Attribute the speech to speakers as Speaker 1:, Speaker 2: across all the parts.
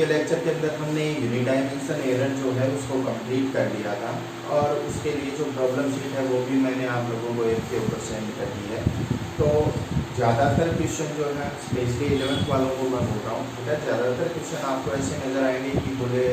Speaker 1: के लेक्चर के अंदर हमने यूनिट डायमेंशन एरर जो है उसको कंप्लीट कर लिया था और उसके लिए जो प्रॉब्लम शीट है वो भी मैंने आप लोगों को ऐप के ऊपर सेंड कर दी है। तो ज़्यादातर क्वेश्चन जो है स्पेशली 11th वालों को मैं बोल रहा हूँ बेटा, ज़्यादातर क्वेश्चन आपको ऐसे नज़र आएंगे कि बोले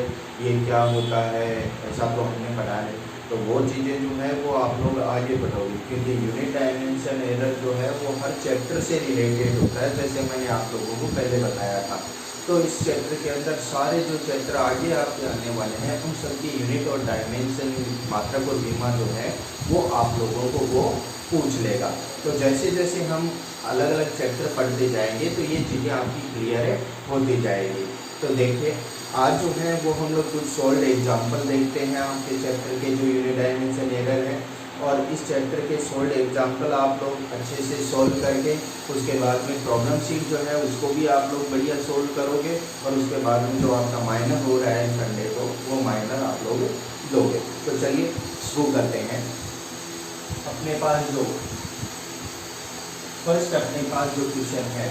Speaker 1: ये क्या होता है, ऐसा तो हमने पढ़ा है। तो वो चीज़ें जो है वो आप लोग आगे बढ़ोगे, क्योंकि यूनिट डायमेंशन एरर जो है वो हर चैप्टर से रिलेटेड होता है, जैसे मैंने आप लोगों को पहले बताया था। तो इस चैप्टर के अंदर सारे जो चैप्टर आगे आपके आने वाले हैं उन सबकी यूनिट और डायमेंशन, मात्रक और विमा जो है वो आप लोगों को वो पूछ लेगा। तो जैसे जैसे हम अलग अलग चैप्टर पढ़ते जाएंगे तो ये चीज़ें आपकी क्लियर होती जाएगी। तो देखिए आज जो है वो हम लोग कुछ सॉल्व एग्जाम्पल देखते हैं आपके चैप्टर के जो यूनिट डायमेंशन एरर है, और इस चैप्टर के सॉल्व एग्जाम्पल आप लोग अच्छे से सॉल्व करके उसके बाद में प्रॉब्लम शीट जो है उसको भी आप लोग बढ़िया सॉल्व करोगे, और उसके बाद में जो आपका माइनर हो रहा है संडे को वो माइनर आप लोग दोगे। तो चलिए शुरू करते हैं। अपने पास जो फर्स्ट क्वेश्चन है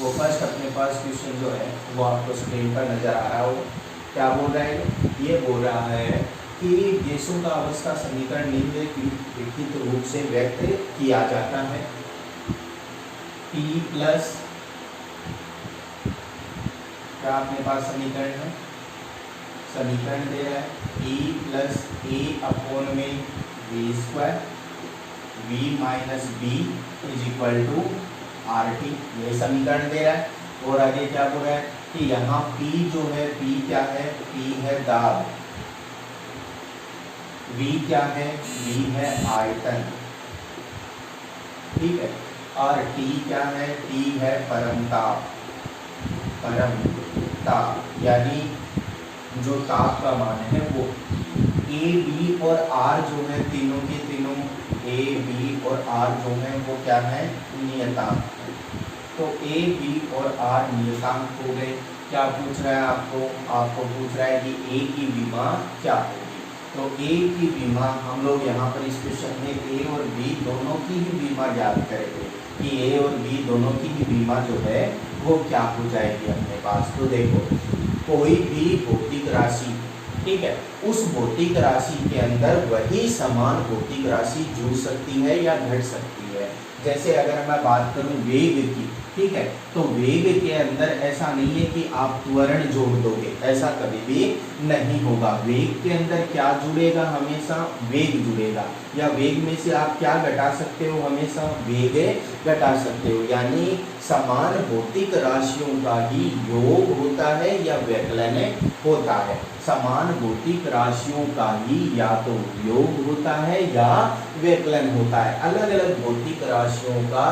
Speaker 1: वो क्वेश्चन जो है वो आपको स्क्रीन पर नजर आ रहा हो। क्या बोल रहा है? ये बोल रहा है कि गैसों का अवस्था समीकरण निम्नलिखित रूप से व्यक्त किया जाता है। P प्लस क्या अपने पास समीकरण है? समीकरण दे रहा है E प्लस ए अपॉन में V square V minus B is equal to RT, ये समीकरण दे रहा है। और आगे क्या बोल रहा है कि यहाँ P जो है, P क्या है? P है दाब, V क्या है? V है आयतन, ठीक है। और T क्या है? T है परमताप, यानी जो ताप का मान है वो A, B और R जो है तीनों के तीनों A, B और R जो है वो क्या है? नियतांक। तो A, B और R नियतांक हो गए। क्या पूछ रहा है आपको पूछ रहा है कि A की विमा क्या होगी। तो A की विमा हम लोग यहाँ पर इस क्वेश्चन में A और B दोनों की ही विमा ज्ञात करेंगे कि A और B दोनों की ही विमा जो है वो क्या हो जाएगी अपने पास। तो देखो कोई भी भौतिक राशि, ठीक है, उस भौतिक राशि के अंदर वही समान भौतिक राशि जुड़ सकती है या घट सकती है। जैसे अगर मैं बात करूं वेग की, ठीक है, तो वेग के अंदर ऐसा नहीं है कि आप त्वरण जोड़ दोगे, ऐसा कभी भी नहीं होगा। वेग के अंदर क्या जुड़ेगा? हमेशा वेग जुड़ेगा। या वेग में से आप क्या घटा सकते हो? हमेशा वेग घटा सकते हो। यानी समान भौतिक राशियों का ही योग होता है या व्यकलन होता है। समान भौतिक राशियों का ही या तो योग होता है या व्यकलन होता है। अलग अलग भौतिक राशियों का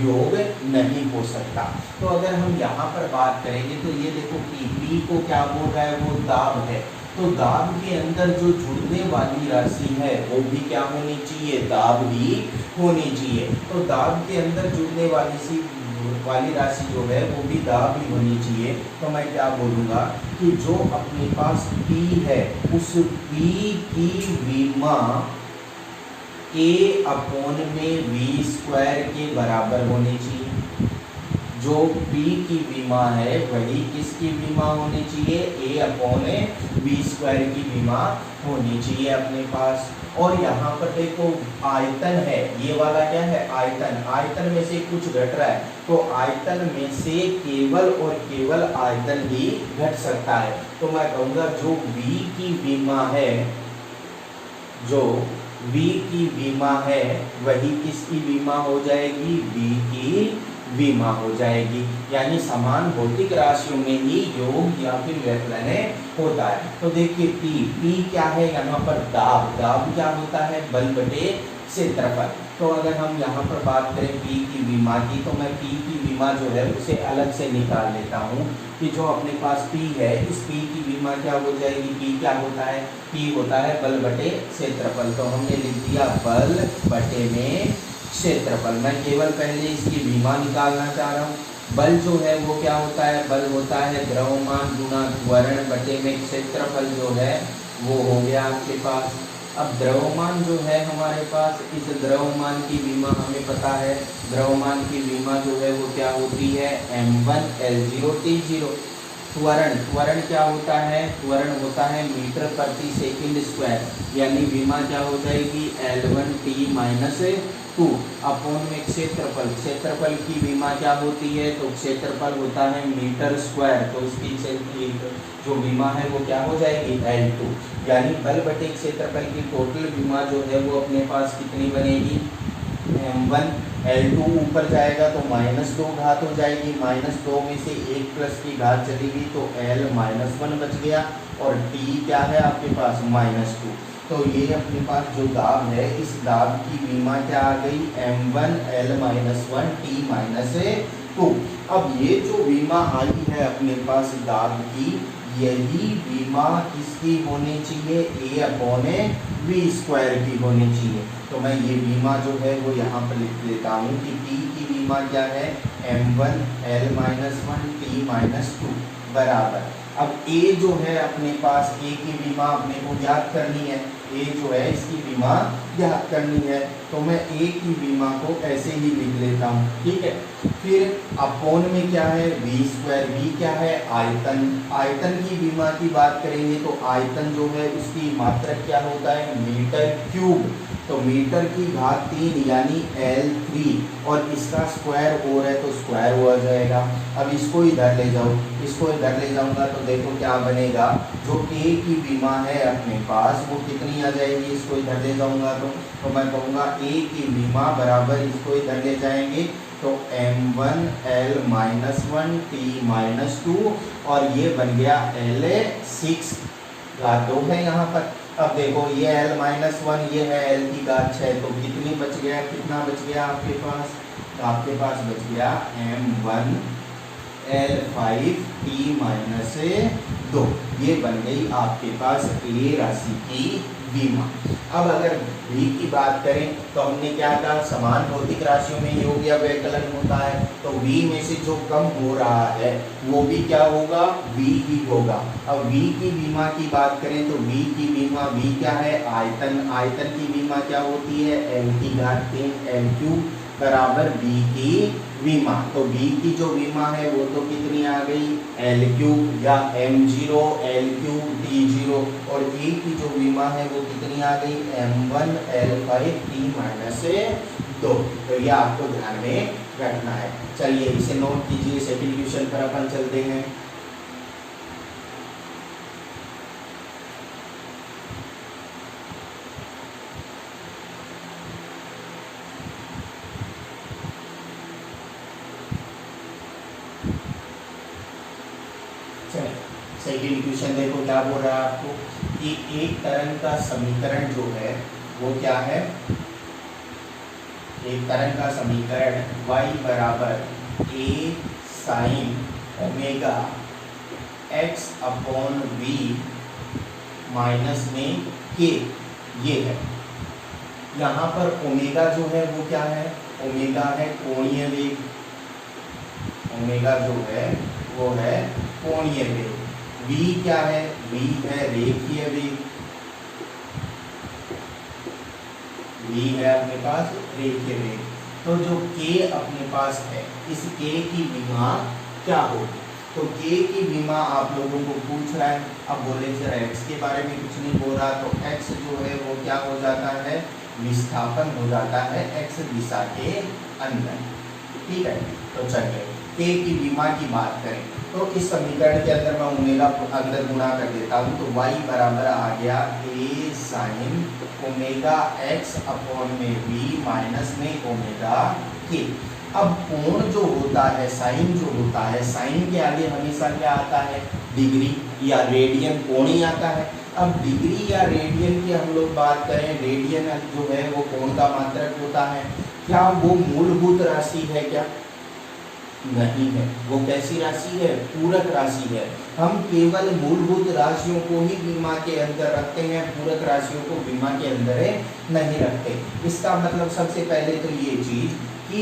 Speaker 1: योग नहीं हो सकता। तो अगर हम यहाँ पर बात करेंगे तो ये देखो P को क्या बोल रहा है? वो दाब है। तो दाब के अंदर जो जुड़ने वाली राशि है वो भी क्या होनी चाहिए? दाब ही होनी चाहिए। तो दाब के अंदर जुड़ने वाली राशि जो है वो भी दाब ही होनी चाहिए। तो मैं क्या बोलूँगा कि जो अपने पास P है उस P की विमा A अपॉन में V स्क्वायर के बराबर होनी चाहिए। जो P की विमा है वही किसकी विमा होनी चाहिए? A अपॉन V स्क्वायर की विमा होनी चाहिए अपने पास। और यहाँ पर देखो आयतन है, ये वाला क्या है? आयतन। आयतन में से कुछ घट रहा है तो आयतन में से केवल और केवल आयतन ही घट सकता है। तो मैं कहूँगा जो V की विमा है, जो V की विमा है वही किसकी विमा हो जाएगी? V की विमा हो जाएगी। यानी समान भौतिक राशियों में ही योग या फिर व्यकलन होता है। तो देखिए P क्या है? यहाँ पर दाब। दाब क्या होता है? बल बटे क्षेत्रफल। तो अगर हम यहाँ पर बात करें P की विमा की, तो मैं P की विमा जो है उसे अलग से निकाल लेता हूँ कि जो अपने पास P है इस P की विमा क्या हो जाएगी? P क्या होता है? P होता है बल बटे क्षेत्रफल। तो हमने लिख दिया बल बटे में क्षेत्रफल। मैं केवल पहले इसकी विमा निकालना चाह रहा हूँ। बल जो है वो क्या होता है? बल होता है द्रव्यमान गुणा त्वरण बटे में क्षेत्रफल जो है वो हो गया आपके पास। अब द्रव्यमान जो है हमारे पास, इस द्रव्यमान की विमा हमें पता है। द्रव्यमान की विमा जो है वो क्या होती है? m1 L0 T0। त्वरण, त्वरण क्या होता है, त्वरण होता है मीटर प्रति सेकंड स्क्वायर, यानी विमा क्या हो जाएगी L1t-2 अपॉन में क्षेत्रफल, क्षेत्रफल की विमा क्या होती है, तो क्षेत्रफल होता है मीटर स्क्वायर, तो इसकी जो विमा है वो क्या हो जाएगी L2, यानी बल बटे क्षेत्रफल की टोटल विमा जो है वो अपने पास कितनी बनेगी m1, L2 ऊपर जाएगा तो -2 घात हो जाएगी, -2 में से 1 प्लस की घात चली गई तो L-1 बच गया, और T क्या है आपके पास -2। तो ये अपने पास जो दाब है इस दाब की विमा क्या आ गई m1 L-1 T-2। अब ये जो विमा आई है अपने पास दाब की, यही विमा किसकी होनी चाहिए A/V² की होनी चाहिए। तो मैं ये विमा जो है वो यहाँ पर लिख लेता हूँ कि T की विमा क्या है m1 L-1 T-2 बराबर। अब A जो है अपने पास, A की विमा अपने को ज्ञात करनी है, A जो है इसकी विमा ज्ञात करनी है, तो मैं A की विमा को ऐसे ही लिख लेता हूँ, ठीक है। फिर अपोन में क्या है V², V क्या है आयतन, आयतन की विमा की बात करेंगे तो आयतन जो है उसकी मात्रक क्या होता है मीटर क्यूब, तो मीटर की घात 3 यानी L3, और इसका स्क्वायर हो रहा है तो स्क्वायर हो जाएगा। अब इसको इधर ले जाओ, इसको इधर ले जाऊंगा तो देखो क्या बनेगा, जो A की विमा है अपने पास वो कितनी आ जाएगी, इसको इधर ले जाऊंगा तो मैं कहूँगा A की विमा बराबर, इसको इधर ले जाएंगे तो m1 L-1 T-2, और ये बन गया L6 घात 2 है यहाँ पर। अब देखो ये L-1 ये है L की घात 6, तो कितनी बच गया, कितना बच गया आपके पास, तो आपके पास बच गया m1 L5 T-2, ये बन गई आपके पास A राशि की विमा। अब अगर V की बात करें तो हमने क्या कहा, समान भौतिक राशियों में योग या व्यकलन होता है, तो V में से जो कम हो रहा है वो भी क्या होगा V ही होगा। अब V की विमा की बात करें तो V की विमा, V क्या है आयतन, आयतन की विमा क्या होती है L की घात 3 L³ बराबर V की विमा, तो V की जो विमा है वो तो कितनी आ गई L³ या m0 L³ T0, और A की जो विमा है वो कितनी आ गई m1 L5 T-2। तो ये आपको ध्यान में रखना है। चलिए इसे नोट कीजिए, सेकंड क्वेश्चन पर अपन चलते हैं। सेकंड क्वेश्चन देखो क्या बोल रहा है आपको कि एक तरंग का समीकरण जो है वो क्या है, एक तरंग का समीकरण y बराबर a sin omega x/v minus में k, ये है। यहाँ पर ओमेगा जो है वो क्या है, ओमेगा है कोणीय वेग, ओमेगा जो है वो है कोणीय वेग, v क्या है, v है रेखीय वेग, v है अपने पास रेखीय वेग। तो जो k अपने पास है इस k की विमा क्या होगी, तो k की विमा आप लोगों को पूछ रहा है। अब बोले सर x के बारे में कुछ नहीं बोल रहा, तो x जो है वो क्या हो जाता है विस्थापन हो जाता है x दिशा के अंदर, ठीक है। तो चलिए k की विमा की बात करें तो इस समीकरण के अंदर मैं ओमेगा अंदर गुणा कर देता हूँ, तो y बराबर आ गया a sin omega x/v minus में ओमेगा k। अब कोण जो होता है, साइन जो होता है, साइन के आगे हमेशा क्या आता है डिग्री या रेडियन, कोण ही आता है। अब डिग्री या रेडियन की हम लोग बात करें, रेडियन जो है वो कोण का मात्रक होता है, क्या वो मूलभूत राशि है क्या, नहीं है, वो कैसी राशि है पूरक राशि है। हम केवल मूलभूत राशियों को ही बीमा के अंदर रखते हैं, पूरक राशियों को बीमा के अंदर नहीं रखते। इसका मतलब सबसे पहले तो ये चीज कि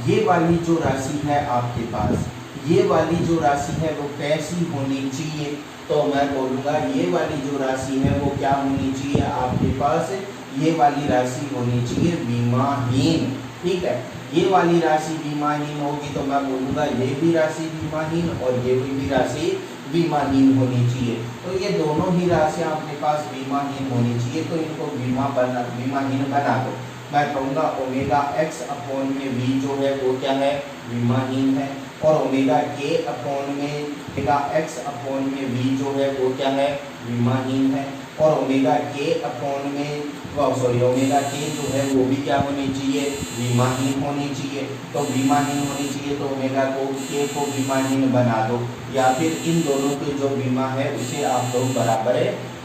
Speaker 1: ये वाली जो राशि है आपके पास, ये वाली जो राशि है वो कैसी होनी चाहिए, तो मैं बोलूँगा ये वाली जो राशि है वो क्या होनी चाहिए आपके पास, ये वाली राशि होनी चाहिए विमाहीन, ठीक है। ये वाली राशि विमाहीन होगी तो मैं बोलूँगा ये भी राशि विमाहीन और ये भी राशि विमाहीन होनी चाहिए। तो ये दोनों ही राशियाँ अपने पास विमाहीन होनी चाहिए, तो इनको विमाहीन बना दो। मैं कहूँगा ओमेगा एक्स अपॉन में वी जो है वो क्या है, विमाहीन है, और ओमेगा के अपॉन में ओमेगा एक्स अपॉन में वी जो है वो क्या है, विमाहीन है, और ओमेगा के अपॉन में ओमेगा के जो है वो भी क्या होनी चाहिए, विमाहीन होनी चाहिए। तो विमाहीन होनी चाहिए तो ओमेगा को के को विमाहीन बना दो, या फिर इन दोनों के जो विमा है उसे आप लोग बराबर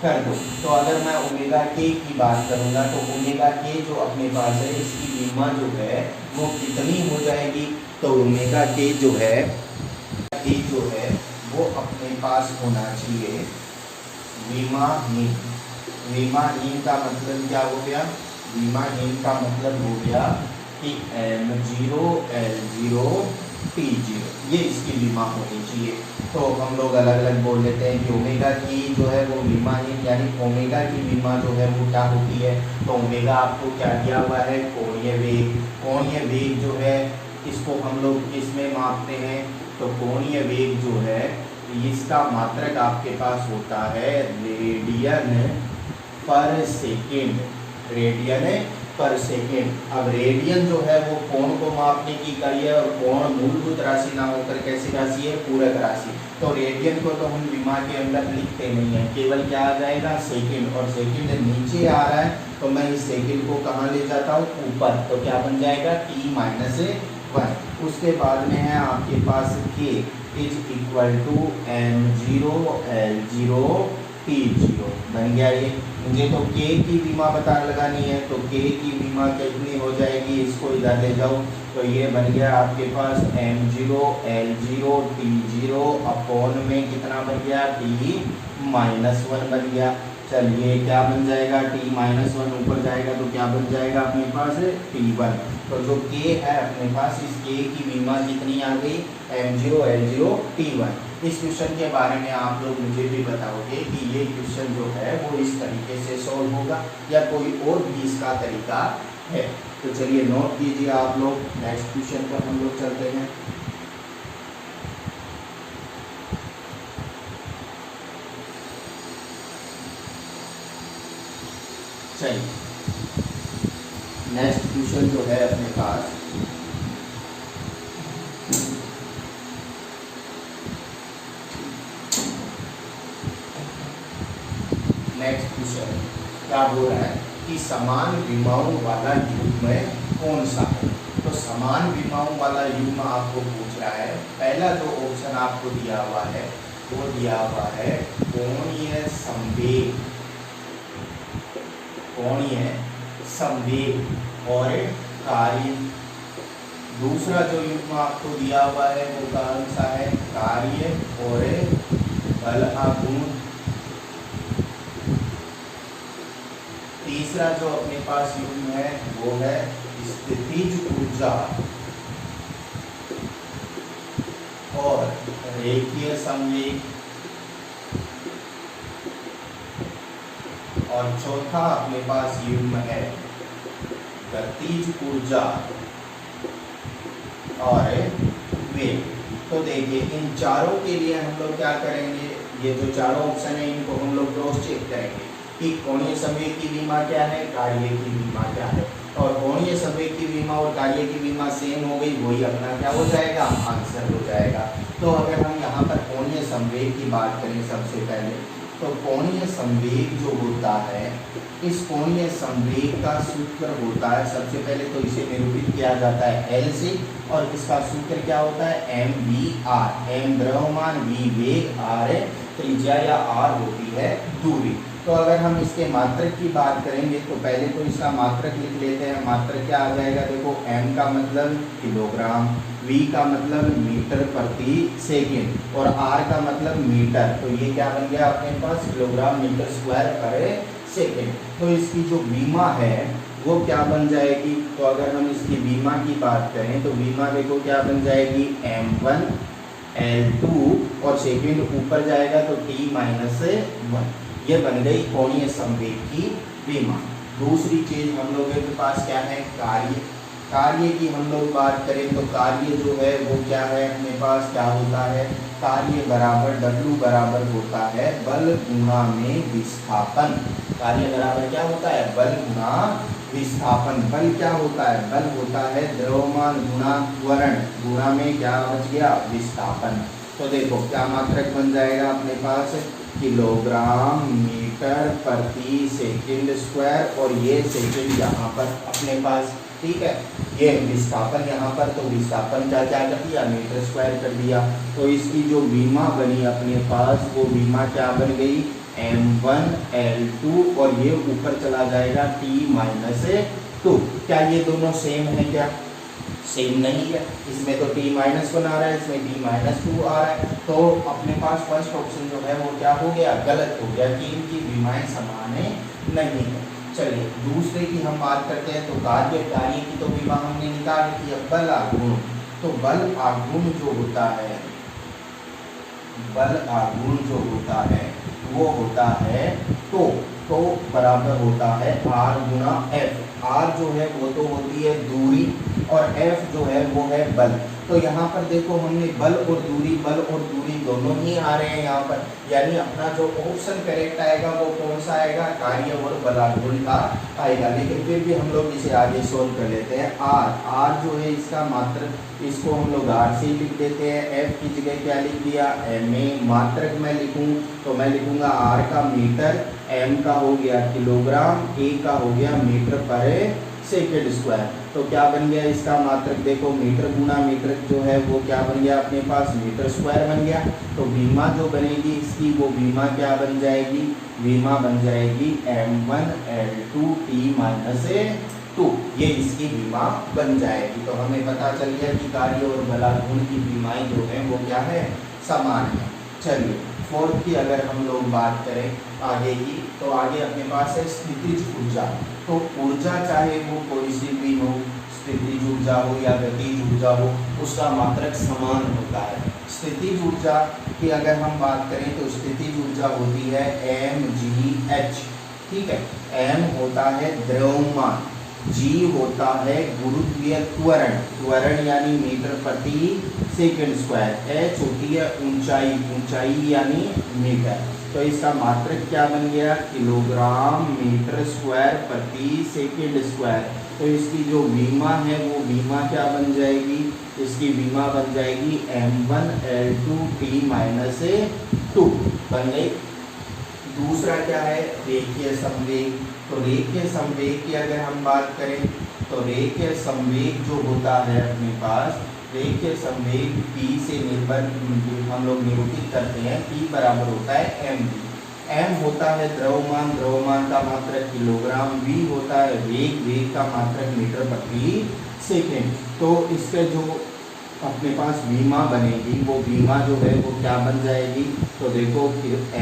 Speaker 1: कर दो। तो अगर मैं ओमेगा के की बात करूँगा तो ओमेगा के जो अपने पास है इसकी विमा जो है वो कितनी हो जाएगी, तो ओमेगा के जो है वो अपने पास होना चाहिए विमाहीन। विमाहीन का मतलब क्या हो गया, विमाहीन का मतलब हो गया कि M0 L0 T0 ये इसकी विमा होनी चाहिए। तो हम लोग अलग अलग बोल लेते हैं कि ओमेगा की जो है वो विमाहीन, यानी ओमेगा की विमा जो है वो क्या होती है, तो ओमेगा आपको क्या दिया हुआ है, कोणीय वेग। कोणीय वेग जो है इसको हम लोग इसमें मापते हैं, तो कोणीय वेग जो है इसका मात्रक आपके पास होता है रेडियन पर सेकेंड, रेडियन पर सेकेंड। अब रेडियन जो है वो कोण को मापने की इकाई है, और कोण मूलभूत राशि ना होकर कैसी राशि है, पूरक राशि। तो रेडियन को तो हम विमा के अंदर लिखते नहीं है, केवल क्या आ जाएगा, सेकेंड, और सेकेंड नीचे आ रहा है तो मैं इस सेकेंड को कहाँ ले जाता हूँ, ऊपर, तो क्या बन जाएगा T-1। उसके बाद में है आपके पास K is equal to M0 L0 T0 बन गया। ये मुझे तो K की विमा पता लगानी है, तो K की विमा कितनी हो जाएगी, इसको इधर ले जाओ, तो ये बन गया आपके पास M0 L0 T0 अपॉन में कितना बन गया, T-1 बन गया। चलिए क्या बन जाएगा, T-1 ऊपर जाएगा तो क्या बन जाएगा अपने पास T1। तो जो K है अपने पास, इस K की विमा कितनी आ गई, M0 L0 T1। इस क्वेश्चन के बारे में आप लोग मुझे भी बताओगे कि ये क्वेश्चन जो है वो इस तरीके से सॉल्व होगा या कोई और भी इसका तरीका है। तो चलिए नोट कीजिए आप लोग, नेक्स्ट क्वेश्चन पर हम लोग चलते हैं। चलिए नेक्स्ट क्वेश्चन जो है अपने पास, नेक्स्ट क्वेश्चन क्या बोल रहा है कि समान विमाओं वाला युग्म कौन सा है। तो समान विमाओं वाला युग्म आपको पूछ रहा है। पहला जो ऑप्शन आपको दिया हुआ है वो दिया हुआ है कोणीय संवेग, कोणीय संवेग और कार्य। दूसरा जो युग्म आपको दिया हुआ है वो कौन सा है, कार्य और बल आघूर्ण। तीसरा जो अपने पास युग्म है वो है स्थितिज ऊर्जा और रेखीय संवेग। और चौथा अपने पास युग्म है गतिज ऊर्जा और वेग। तो देखिए इन चारों के लिए हम लोग क्या करेंगे, ये जो चारों ऑप्शन है इनको हम लोग क्रॉस चेक करेंगे कि कोणीय संवेग की विमा क्या है, कार्य की विमा क्या है। और कोणीय संवेग की विमा और कार्य की विमा सेम हो गई, वही अपना क्या हो जाएगा, आंसर हो जाएगा। तो अगर हम यहाँ पर कोणीय संवेग की बात करें सबसे पहले, तो कोणीय संवेग जो होता है, इस कोणीय संवेग का सूत्र होता है, सबसे पहले तो इसे निरूपित किया जाता है L से, और इसका सूत्र क्या होता है, mvr। m द्रव्यमान, v वेग, r त्रिज्या या r होती है दूरी। तो अगर हम इसके मात्रक की बात करेंगे तो पहले तो इसका मात्रक लिख लेते हैं। मात्रक क्या आ जाएगा, देखो m का मतलब किलोग्राम, v का मतलब मीटर प्रति सेकेंड और r का मतलब मीटर। तो ये क्या बन गया अपने पास, किलोग्राम मीटर स्क्वायर पर सेकेंड। तो इसकी जो विमा है वो क्या बन जाएगी, तो अगर हम इसकी विमा की बात करें तो विमा देखो क्या बन जाएगी, m1 L2 और सेकेंड ऊपर जाएगा तो T-1। ये बन गई कोणीय संवेग की विमा। दूसरी चीज हम लोगों के पास क्या है, कार्य। कार्य की हम लोग बात करें तो कार्य जो है वो क्या है अपने पास, क्या होता है, कार्य बराबर W बराबर होता है बल गुणा में विस्थापन। कार्य बराबर क्या होता है, बल गुणा विस्थापन। बल क्या होता है, बल होता है द्रव्यमान गुणा त्वरण, गुणा में क्या बच गया, विस्थापन। तो देखो क्या मात्रक बन जाएगा अपने पास, किलोग्राम मीटर प्रति सेकंड स्क्वायर, और ये सेकंड यहाँ पर अपने पास, ठीक है। ये विस्थापन यहाँ पर, तो विस्थापन का क्या कर दिया, मीटर स्क्वायर कर दिया। तो इसकी जो विमा बनी अपने पास, वो विमा क्या बन गई, m1 L2, और ये ऊपर चला जाएगा T-2। क्या ये दोनों सेम है, क्या सेम नहीं है, इसमें तो T-1 आ रहा है, इसमें T-2 आ रहा है। तो अपने पास फर्स्ट ऑप्शन जो है वो क्या हो गया, गलत हो गया कि इनकी विमाएं समान नहीं है। चलिए दूसरे की हम बात करते हैं। तो कार्य की तो विमा हमने निकाल दी। अब बल आघूर्ण, तो बल आघूर्ण जो होता है, बल आघूर्ण जो होता है वो होता है तो बराबर होता है R गुणा F। R जो है वो तो होती है दूरी, और F जो है वो है बल। तो यहाँ पर देखो हमने बल और दूरी दोनों ही आ रहे हैं यहाँ पर, यानी अपना जो ऑप्शन करेक्ट आएगा वो कौन सा आएगा, कार्य और बलाघूर्ण का आएगा। लेकिन फिर भी हम लोग इसे आगे सोल्व कर लेते हैं। R जो है इसका मात्रक, इसको हम लोग R से लिख देते हैं। F की जगह क्या लिख दिया, MA। मात्रक मैं लिखूँ तो मैं लिखूंगा R का मीटर, M का हो गया किलोग्राम, A का हो गया मीटर पर सेकेंड स्क्वायर। तो क्या बन गया इसका मात्रक, देखो मीटर गुना मीटर जो है वो क्या बन गया अपने पास, मीटर स्क्वायर बन गया। तो विमा जो बनेगी इसकी, वो विमा क्या बन जाएगी, विमा बन जाएगी m1 L2 T-2, ये इसकी विमा बन जाएगी। तो हमें पता चल गया कि कार्य और बलाघूर्ण की विमाएं जो है वो क्या है, समान है। चलिए फोर्थ की अगर हम लोग बात करें आगे की, तो आगे अपने पास है स्थितिज ऊर्जा। तो ऊर्जा चाहे वो कोई सी भी हो, स्थितिज ऊर्जा हो या गतिज ऊर्जा हो, उसका मात्रक समान होता है। स्थितिज ऊर्जा की अगर हम बात करें तो स्थितिज ऊर्जा होती है mgh, ठीक है। m होता है द्रव्यमान, g होता है गुरुत्वीय त्वरण, त्वरण यानी मीटर प्रति सेकंड स्क्वायर, h होती है ऊंचाई, ऊंचाई यानी मीटर। तो इसका मात्रक क्या बन गया, किलोग्राम मीटर स्क्वायर प्रति सेकंड स्क्वायर। तो इसकी जो विमा है वो विमा क्या बन जाएगी, इसकी विमा बन जाएगी m1 L2 T-2 बन गई। दूसरा क्या है, रेखीय संवेग। तो रेखीय संवेग की अगर हम बात करें तो रेखीय संवेग जो होता है अपने पास, रेखीय संवेग P से निर्भर हम लोग निरूपित करते हैं। P बराबर होता है mv। m होता है द्रव्यमान, द्रव्यमान का मात्रक किलोग्राम, v होता है वेग, वेग का मात्रक मीटर प्रति सेकेंड। तो इसके जो अपने पास विमा बनेगी, वो विमा जो है वो क्या बन जाएगी, तो देखो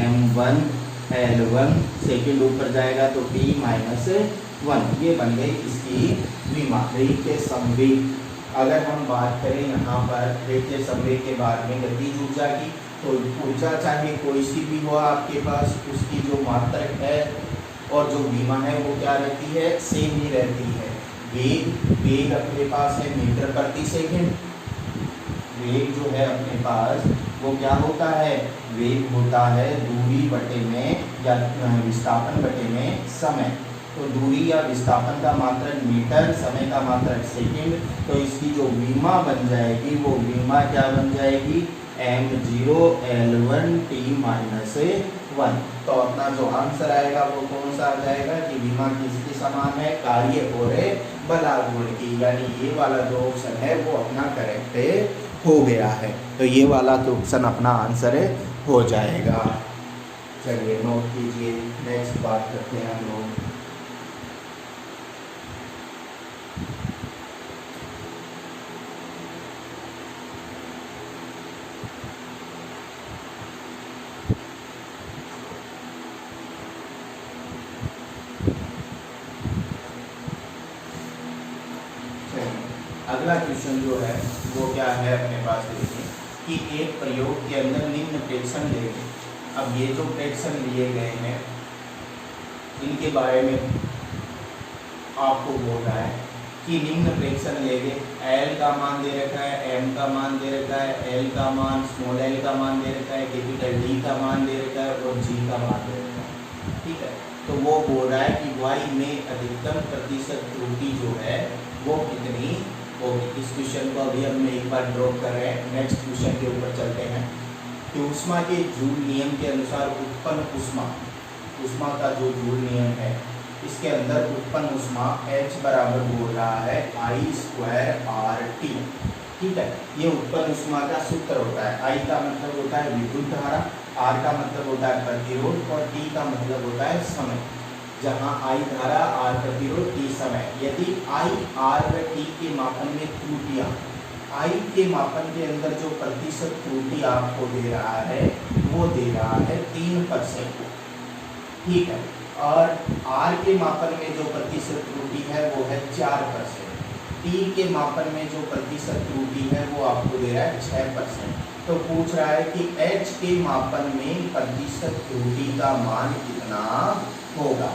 Speaker 1: m1 L1 सेकेंड ऊपर जाएगा तो T-1, ये बन गई इसकी विमा। रेखीय संवेग अगर हम बात करें यहाँ पर रेखीय संवेग के बाद में गतिज ऊर्जा की, तो ऊर्जा चाहे कोई सी भी हो आपके पास, उसकी जो मात्रक है और जो विमा है वो क्या रहती है, सेम ही रहती है। वेग अपने पास है मीटर प्रति सेकंड, वेग जो है अपने पास वो क्या होता है, वेग होता है दूरी बटे में या विस्थापन बटे में समय। तो दूरी या विस्थापन का मात्रक मीटर, समय का मात्रक सेकंड। तो इसकी जो विमा बन जाएगी वो विमा क्या बन जाएगी, m0 L1 T-1। तो अपना जो आंसर आएगा वो कौन सा आ जाएगा कि विमा किसके समान है, कार्य और बलाघूर्ण की। यानी ये वाला जो ऑप्शन है वो अपना करेक्ट हो गया है। तो ये वाला तो ऑप्शन अपना आंसर हो जाएगा। चलिए नोट कीजिए, नेक्स्ट बात करते हैं हम लोग। अगला क्वेश्चन जो है वो क्या है अपने पास, देखिए कि एक प्रयोग के अंदर निम्न प्रेक्षण लिए गए। अब ये जो प्रेक्षण लिए गए हैं इनके बारे में आपको बोल रहा है कि निम्न प्रेक्षण लेंगे, एल का मान दे रखा है, एम का मान दे रखा है, एल का मान, स्मॉल एल का मान दे रखा है, कैपिटल डी का मान दे रखा है और जी का मान दे रखा है। ठीक है, तो वो बोल रहा है कि वाई में अधिकतम प्रतिशत त्रुटि जो है वो कितनी होगी। इस क्वेश्चन को अभी हम एक बार ड्रॉप कर रहे हैं, नेक्स्ट क्वेश्चन के ऊपर चलते हैं कि ऊष्मा के जूल नियम के अनुसार उत्पन्न ऊष्मा का जो जूल नियम है इसके अंदर उत्पन्न ऊष्मा H बराबर बोल रहा है I²RT। ठीक है, ये उत्पन्न ऊष्मा का सूत्र होता है। I का मतलब होता है विद्युत धारा, R का मतलब होता है प्रतिरोध और T का मतलब होता है समय। जहाँ I धारा, R प्रतिरोध, T समय। यदि I, R व T के मापन में त्रुटियां, I के मापन के अंदर जो प्रतिशत त्रुटि आपको दे रहा है वो दे रहा है 3%। ठीक है, और R के मापन में जो प्रतिशत त्रुटि है वो है 4%। T के मापन में जो प्रतिशत त्रुटि है वो आपको दे रहा है 6%। तो पूछ रहा है कि H के मापन में प्रतिशत त्रुटि का मान कितना होगा।